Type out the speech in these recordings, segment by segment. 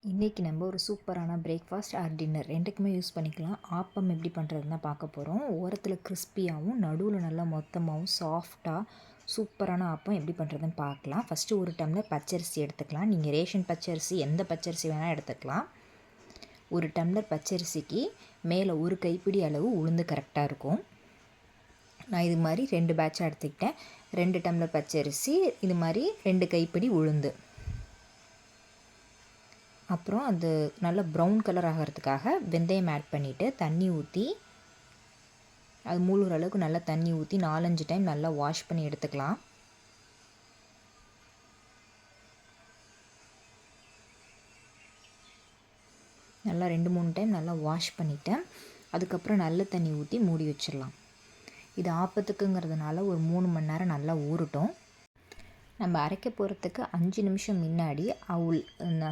இன்றைக்கி நம்ம ஒரு சூப்பரான பிரேக்ஃபாஸ்ட் ஆர் டின்னர் ரெண்டுக்குமே யூஸ் பண்ணிக்கலாம். ஆப்பம் எப்படி பண்ணுறதுன்னு தான் பார்க்க போகிறோம். ஓரத்தில் கிறிஸ்பியாகவும் நடுவில் நல்லா மொத்தமாகவும் சாஃப்டாக சூப்பரான ஆப்பம் எப்படி பண்ணுறதுன்னு பார்க்கலாம். ஃபஸ்ட்டு ஒரு டம்ளர் பச்சரிசி எடுத்துக்கலாம். நீங்கள் ரேஷன் பச்சரிசி எந்த பச்சரிசி வேணால் எடுத்துக்கலாம். ஒரு டம்ளர் பச்சரிசிக்கு மேலே ஒரு கைப்பிடி அளவு உளுந்து கரெக்டாக இருக்கும். நான் இது மாதிரி 2 பேட்சாக எடுத்துக்கிட்டேன். 2 டம்ளர் பச்சரிசி, இது மாதிரி 2 கைப்பிடி உளுந்து. அப்புறம் அது நல்லா ப்ரௌன் கலர் ஆகிறதுக்காக வெந்தயம் ஆட் பண்ணிவிட்டு தண்ணி ஊற்றி அது மூழ்கிற அளவுக்கு நல்லா தண்ணி ஊற்றி 4-5 டைம் நல்லா வாஷ் பண்ணி எடுத்துக்கலாம். நல்லா 2-3 டைம் நல்லா வாஷ் பண்ணிவிட்டேன். அதுக்கப்புறம் நல்ல தண்ணி ஊற்றி மூடி வச்சிடலாம். இது ஆப்பத்துக்குங்கிறதுனால ஒரு 3 மணி நேரம் நல்லா ஊறட்டும். நம்ம அரைக்க போகிறதுக்கு 5 நிமிஷம் முன்னாடி அவுல்,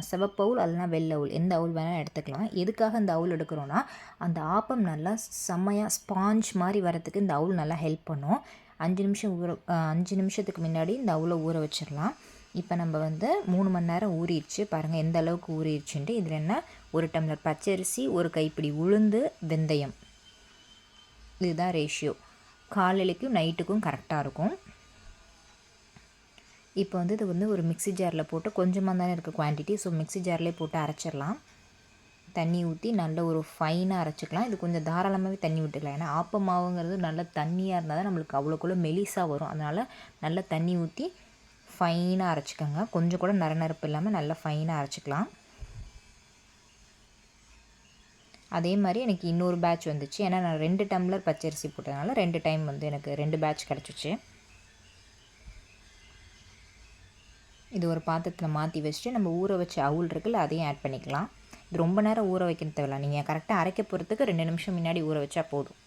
சிவப்பு அவுல் இல்லைனா வெள்ளை அவுல், எந்த அவுல் வேணால் எடுத்துக்கலாம். எதுக்காக இந்த அவுல் எடுக்கிறோன்னா, அந்த ஆப்பம் நல்லா செம்மையாக ஸ்பாஞ்ச் மாதிரி வரத்துக்கு இந்த அவுல் நல்லா ஹெல்ப் பண்ணும். 5 நிமிஷத்துக்கு முன்னாடி இந்த அவுலை ஊற வச்சிடலாம். இப்போ நம்ம 3 மணி நேரம் ஊறிடுச்சு. பாருங்கள் எந்த அளவுக்கு ஊறிடுச்சுன்ட்டு. இதில் என்ன, 1 டம்ளர் பச்சரிசி, 1 கைப்பிடி உளுந்து, வெந்தயம், இதுதான் ரேஷியோ. காலையிலைக்கும் நைட்டுக்கும் கரெக்டாக இருக்கும். இப்போ இது ஒரு மிக்ஸி ஜாரில் போட்டு, கொஞ்சமாக தானே இருக்குது குவான்டிட்டி, ஸோ மிக்ஸி ஜார்லேயே போட்டு அரைச்சிடலாம். தண்ணி ஊற்றி நல்ல ஒரு ஃபைனாக அரைச்சிக்கலாம். இது கொஞ்சம் தாராளமாகவே தண்ணி விட்டுக்கலாம். ஏன்னா ஆப்ப மாவுங்கிறது நல்ல தண்ணியாக இருந்தால் தான் நம்மளுக்கு அவ்வளோக்குள்ள மெலிசாக வரும். அதனால் நல்லா தண்ணி ஊற்றி ஃபைனாக அரைச்சிக்கோங்க. கொஞ்சம் கூட நரநரப்பு இல்லாமல் நல்லா ஃபைனாக அரைச்சிக்கலாம். அதே மாதிரி எனக்கு இன்னொரு பேட்ச் வந்துச்சு. ஏன்னா நான் 2 டம்ளர் பச்சரிசி போட்டதுனால 2 டைம் எனக்கு 2 பேட்ச் கிடச்சிச்சு. இது ஒரு பாத்திரத்தில் மாற்றி வச்சுட்டு நம்ம ஊற வச்ச அவுல் இருக்குல்ல, அதையும் ஆட் பண்ணிக்கலாம். இது ரொம்ப நேரம் ஊற வைக்க தேவையில்ல. நீங்கள் கரெக்டாக அரைக்க போகிறதுக்கு 2 நிமிஷம் முன்னாடி ஊற வச்சா போதும்.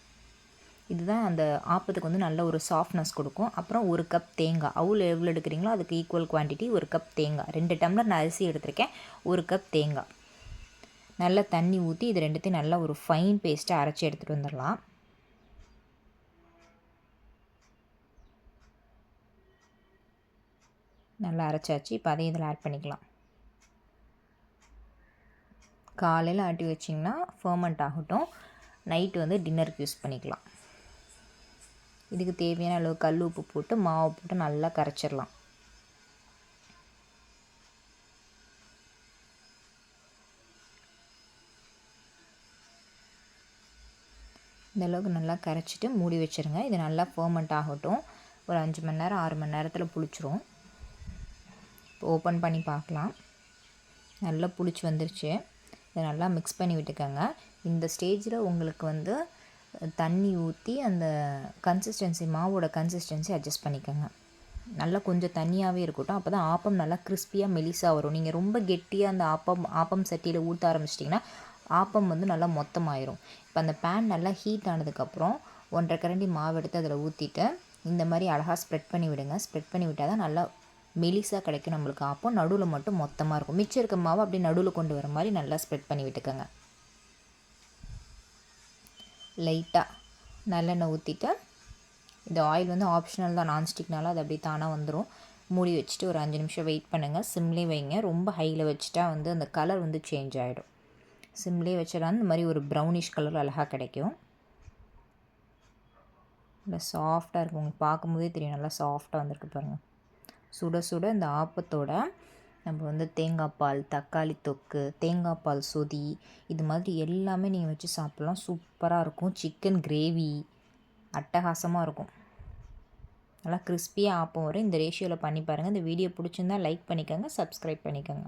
இதுதான் அந்த ஆப்பத்துக்கு நல்ல ஒரு சாஃப்ட்னஸ் கொடுக்கும். அப்புறம் 1 கப் தேங்காய், அவுல் எவ்வளோ எடுக்கிறீங்களோ அதுக்கு ஈக்குவல் குவான்டிட்டி 1 கப் தேங்காய். 2 டம்ளர் நான் அரிசி எடுத்திருக்கேன், 1 கப் தேங்காய். நல்லா தண்ணி ஊற்றி இது ரெண்டுத்தையும் நல்லா ஒரு ஃபைன் பேஸ்ட்டாக அரைச்சி எடுத்துகிட்டு வந்துடலாம். நல்லா அரைச்சாச்சு. இப்போ அதையும் இதில் ஆட் பண்ணிக்கலாம். காலையில் ஆட்டி வச்சிங்கன்னா ஃபர்மெண்ட் ஆகட்டும். நைட்டு டின்னருக்கு யூஸ் பண்ணிக்கலாம். இதுக்கு தேவையான அளவு கல் உப்பு போட்டு மாவு போட்டு நல்லா கரைச்சிடலாம். இந்த அளவுக்கு நல்லா கரைச்சிட்டு மூடி வச்சுருங்க. இது நல்லா ஃபர்மெண்ட் ஆகட்டும். ஒரு 5 மணி நேரம் 6 மணி நேரத்தில் புளிச்சிரும். இப்போ ஓப்பன் பண்ணி பார்க்கலாம். நல்லா புளிச்சு வந்துருச்சு. இதை நல்லா மிக்ஸ் பண்ணி விட்டுக்கோங்க. இந்த ஸ்டேஜில் உங்களுக்கு தண்ணி ஊற்றி அந்த கன்சிஸ்டன்சி, மாவோட கன்சிஸ்டன்சி அட்ஜஸ்ட் பண்ணிக்கோங்க. நல்லா கொஞ்சம் தண்ணியாகவே இருக்கட்டும். அப்போ தான் ஆப்பம் நல்லா கிறிஸ்பியாக மெலிசாக வரும். நீங்கள் ரொம்ப கெட்டியாக அந்த ஆப்பம் சட்டியில் ஊற்ற ஆரம்பிச்சிட்டிங்கன்னா ஆப்பம் நல்லா மொத்தமாயிரும். இப்போ அந்த பேன் நல்லா ஹீட் ஆனதுக்கப்புறம் 1.5 கரண்டி மாவு எடுத்து அதில் ஊற்றிட்டு இந்த மாதிரி அழகாக ஸ்ப்ரெட் பண்ணி விடுங்க. ஸ்ப்ரெட் பண்ணி விட்டால் தான் நல்லா மெலிசாக கிடைக்கும் நம்மளுக்கு ஆப்பம். நடுவில் மட்டும் மொத்தமாக இருக்கும். மிச்சம் இருக்க மாவு அப்படியே நடுவில் கொண்டு வர மாதிரி நல்லா ஸ்ப்ரெட் பண்ணி விட்டுக்கோங்க. லைட்டாக நல்லெண்ணெய் ஊற்றிட்டு, இது ஆயில் ஆப்ஷனல் தான், நான்ஸ்டிக்னால அது அப்படியே தானாக வந்துடும். மூடி வச்சுட்டு ஒரு 5 நிமிஷம் வெயிட் பண்ணுங்கள். சிம்லேயே வைங்க. ரொம்ப ஹையில் வச்சுட்டா அந்த கலர் சேஞ்ச் ஆகிடும். சிம்லேயே வச்சிடலாம். இந்த மாதிரி ஒரு ப்ரௌனிஷ் கலர் அழகாக கிடைக்கும். நல்லா சாஃப்டாக இருக்கும். உங்களுக்கு பார்க்கும்போதே தெரியும் நல்லா சாஃப்டாக வந்திருக்கு பாருங்கள். சுட சுட இந்த ஆப்பத்தோட நம்ம தேங்காய் பால், தக்காளி தொக்கு, தேங்காய் பால் சொதி, இது மாதிரி எல்லாமே நீங்கள் வச்சு சாப்பிட்லாம். சூப்பராக இருக்கும். சிக்கன் கிரேவி அட்டகாசமாக இருக்கும். நல்லா கிறிஸ்பியாக ஆப்பம் வரும். இந்த ரேஷியோவில் பண்ணி பாருங்கள். இந்த வீடியோ பிடிச்சிருந்தால் லைக் பண்ணிக்கோங்க, சப்ஸ்கிரைப் பண்ணிக்கோங்க.